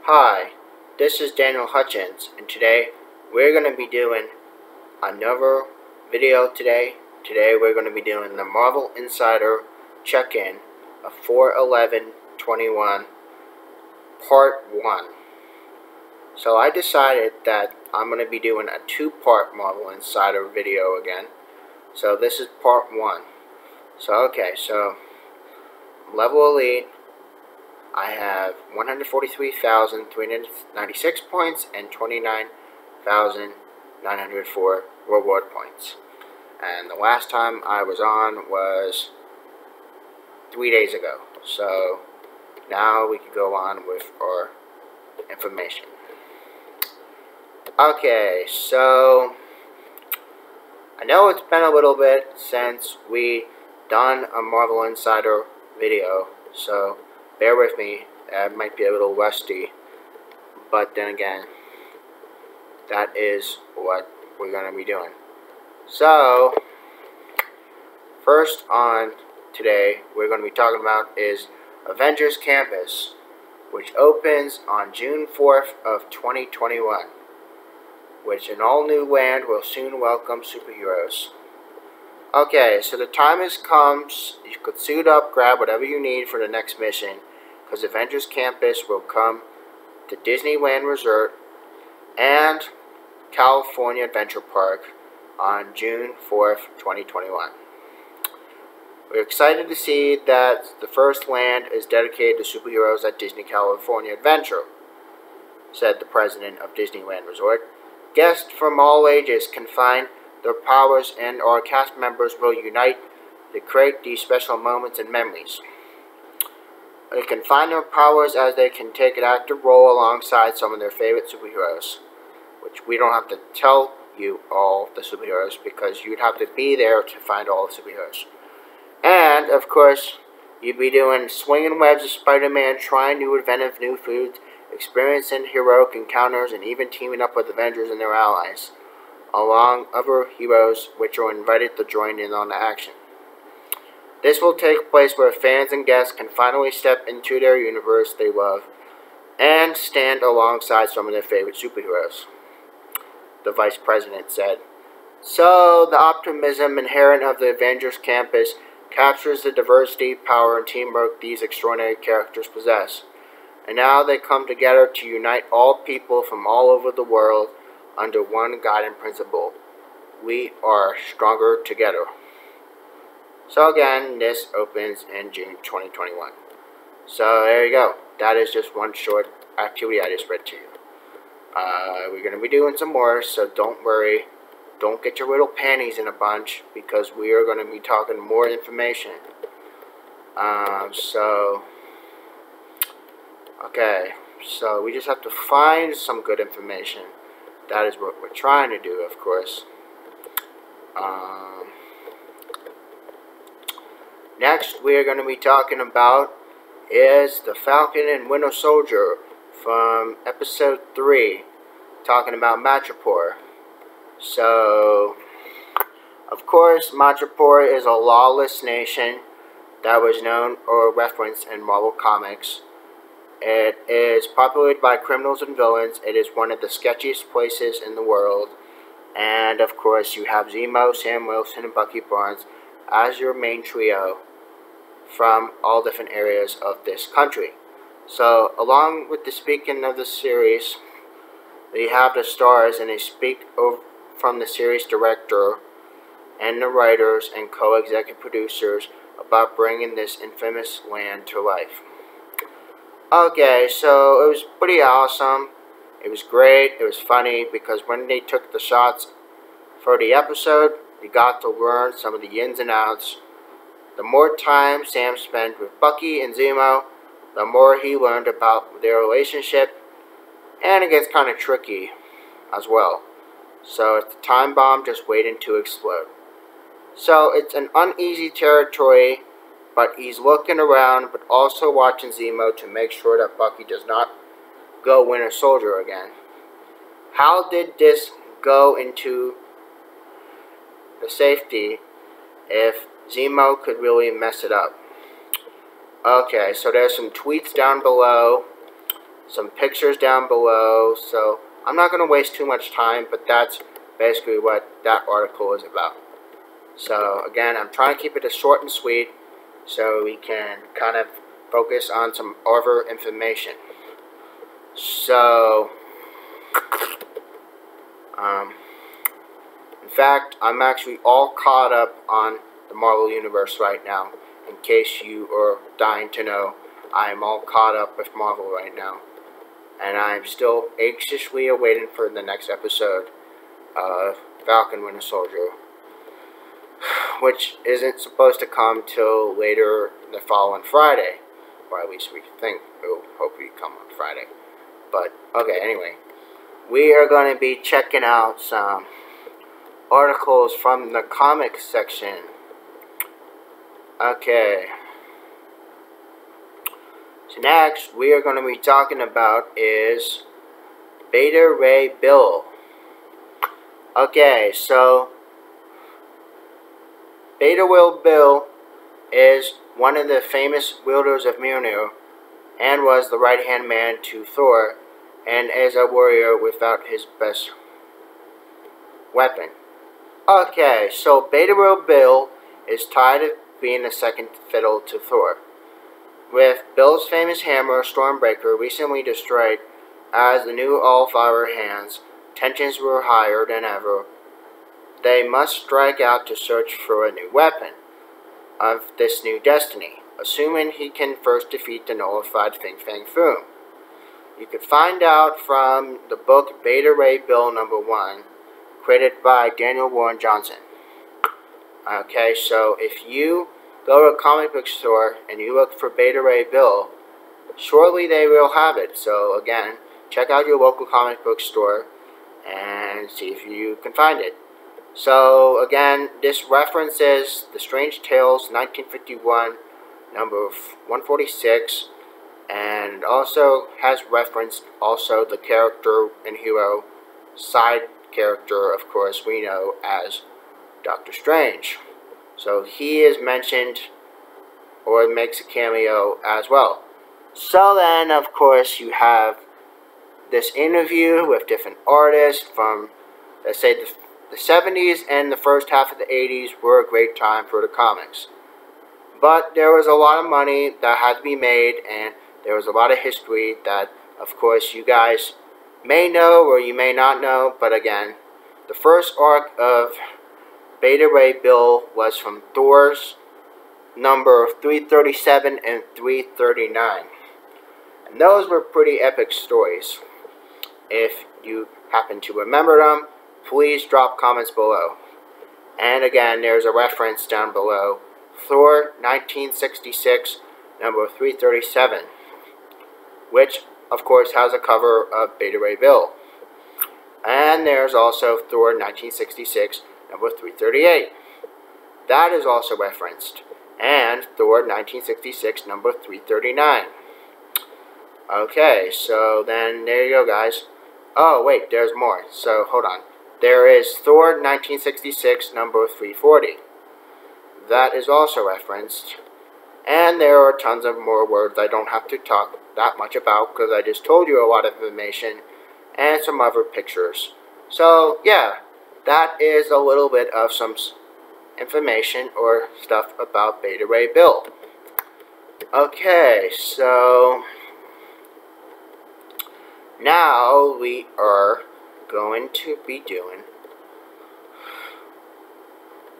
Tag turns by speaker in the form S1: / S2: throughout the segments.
S1: Hi, this is Daniel Hutchins, and today we're going to be doing another video today. Today we're going to be doing the Marvel Insider check-in of 4/11/21 Part 1. So I decided that I'm going to be doing a two-part Marvel Insider video again. So this is Part 1. So Level Elite, I have 143,396 points and 29,904 reward points. And the last time I was on was 3 days ago. So now we can go on with our information. Okay, so I know it's been a little bit since we done a Marvel Insider video, so bear with me. That might be a little rusty, but then again, that is what we're going to be doing. So first on today, we're going to be talking about is Avengers Campus, which opens on June 4th of 2021, which an all-new land will soon welcome superheroes. Okay, so the time has come. You could suit up, grab whatever you need for the next mission, because Avengers Campus will come to Disneyland Resort and California Adventure Park on June 4th, 2021. We're excited to see that the first land is dedicated to superheroes at Disney California Adventure, said the president of Disneyland Resort. Guests from all ages can find their powers, and our cast members will unite to create these special moments and memories. They can find their powers as they can take an active role alongside some of their favorite superheroes, which we don't have to tell you all the superheroes because you'd have to be there to find all the superheroes. And, of course, you'd be doing swinging webs of Spider-Man, trying new inventive new foods, experiencing heroic encounters, and even teaming up with Avengers and their allies, along other heroes which are invited to join in on the action. This will take place where fans and guests can finally step into their universe they love and stand alongside some of their favorite superheroes, the vice president said. So, the optimism inherent of the Avengers Campus captures the diversity, power, and teamwork these extraordinary characters possess. And now they come together to unite all people from all over the world under one guiding principle: we are stronger together. So again, this opens in June 2021. So there you go. That is just one short activity I just read to you. We're going to be doing some more, so don't worry. Don't get your little panties in a bunch, because we are going to be talking more information. Okay, so we just have to find some good information. That is what we're trying to do, of course. Next, we are going to be talking about is the Falcon and Winter Soldier from Episode 3, talking about Madripoor. So, of course, Madripoor is a lawless nation that was known or referenced in Marvel Comics. It is populated by criminals and villains. It is one of the sketchiest places in the world. And, of course, you have Zemo, Sam Wilson, and Bucky Barnes as your main trio from all different areas of this country. So, along with the speaking of the series, they have the stars, and they speak from the series director and the writers and co-executive producers about bringing this infamous land to life. Okay, so it was pretty awesome. It was great. It was funny because when they took the shots for the episode, you got to learn some of the ins and outs. The more time Sam spent with Bucky and Zemo, the more he learned about their relationship, and it gets kind of tricky as well. So it's a time bomb just waiting to explode. So it's an uneasy territory, but he's looking around, but also watching Zemo to make sure that Bucky does not go Winter Soldier again. How did this go into the safety if Zemo could really mess it up? Okay, so there's some tweets down below some pictures down below. So I'm not going to waste too much time, but that's basically what that article is about. So again, I'm trying to keep it as short and sweet so we can kind of focus on some other information. So, in fact, I'm actually all caught up on the Marvel Universe right now. In case you are dying to know, I am all caught up with Marvel right now. And I'm still anxiously awaiting for the next episode of Falcon Winter Soldier, which isn't supposed to come till later the following Friday, or at least we think it will hopefully come on Friday. But okay, anyway, we are going to be checking out some articles from the comics section. Okay, so next we are going to be talking about is Beta Ray Bill. Okay, so Beta Ray Bill is one of the famous wielders of Mjolnir and was the right-hand man to Thor and is a warrior without his best weapon. Okay, so Beta Ray Bill is tired of being a second fiddle to Thor. With Bill's famous hammer, Stormbreaker, recently destroyed as the new All-Fire hands, tensions were higher than ever. They must strike out to search for a new weapon of this new destiny, assuming he can first defeat the nullified Fin Fang Foom. You could find out from the book Beta Ray Bill #1, created by Daniel Warren Johnson. Okay, so if you go to a comic book store and you look for Beta Ray Bill, surely they will have it. So again, check out your local comic book store and see if you can find it. So again, this references The Strange Tales 1951, number 146, and also has referenced also the character and hero, side character, of course, we know as Doctor Strange. So he is mentioned or makes a cameo as well. So then, of course, you have this interview with different artists from, let's say, the 70s and the first half of the 80s were a great time for the comics. But there was a lot of money that had to be made, and there was a lot of history that, of course, you guys may know or you may not know. But again, the first arc of Beta Ray Bill was from Thor's number 337 and 339. And those were pretty epic stories. If you happen to remember them, please drop comments below. And again, there's a reference down below, Thor 1966, number 337, which, of course, has a cover of Beta Ray Bill. And there's also Thor 1966, number 338. That is also referenced. And Thor 1966, number 339. Okay, so then there you go, guys. Oh, wait, there's more. So, hold on. There is Thor 1966, number 340. That is also referenced. And there are tons of more words I don't have to talk that much about because I just told you a lot of information and some other pictures. So, yeah, that is a little bit of some information or stuff about Beta Ray Bill. Okay, so now we are going to be doing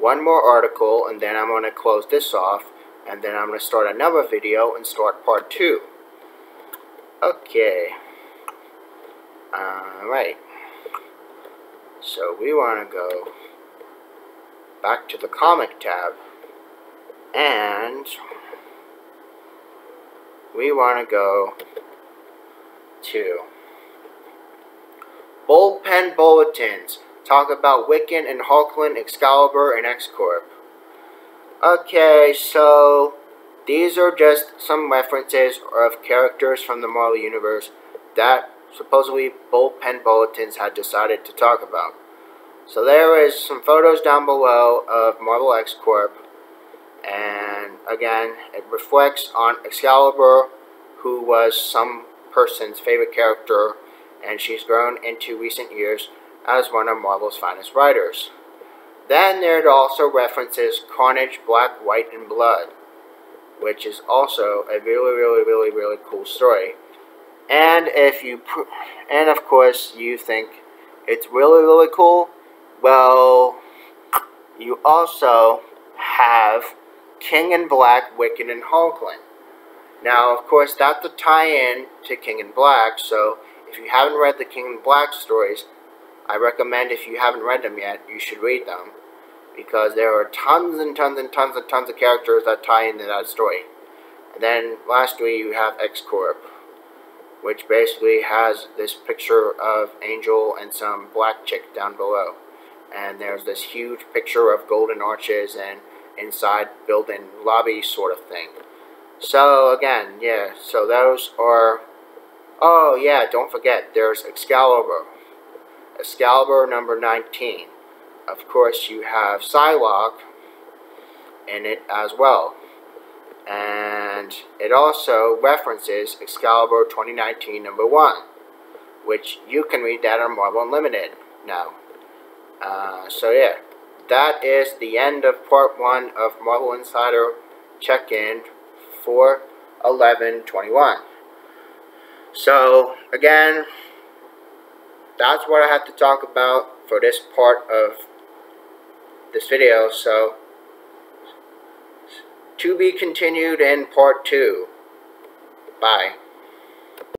S1: one more article, and then I'm going to close this off, and then I'm going to start another video and start part 2. Okay. Alright. So we want to go back to the comic tab, and we want to go to Bullpen Bulletins. Talk about Wiccan and Hulkling, Excalibur, and X-Corp. Okay, so these are just some references of characters from the Marvel Universe that supposedly Bullpen Bulletins had decided to talk about. So there is some photos down below of Marvel X-Corp, and again, it reflects on Excalibur, who was some person's favorite character, and she's grown into recent years as one of Marvel's finest writers. Then there also references Carnage, Black, White, and Blood, which is also a really cool story. And and of course you think it's really cool, well, you also have King in Black, Wicked, and Hulkling. Now, of course, that's a tie-in to King in Black, so if you haven't read the King in Black stories, I recommend, if you haven't read them yet, you should read them, because there are tons and tons of characters that tie into that story. And then, lastly, you have Excalibur, which basically has this picture of Angel and some black chick down below. And there's this huge picture of golden arches and inside building lobby sort of thing. So again, yeah, so those are, oh yeah, don't forget, there's Excalibur. Excalibur number 19. Of course, you have Psylocke in it as well. And it also references Excalibur 2019 number 1, which you can read that on Marvel Unlimited now. So yeah, that is the end of part 1 of Marvel Insider Check-In for 11/21. So again, that's what I have to talk about for this part of this video. So to be continued in part 2. Bye.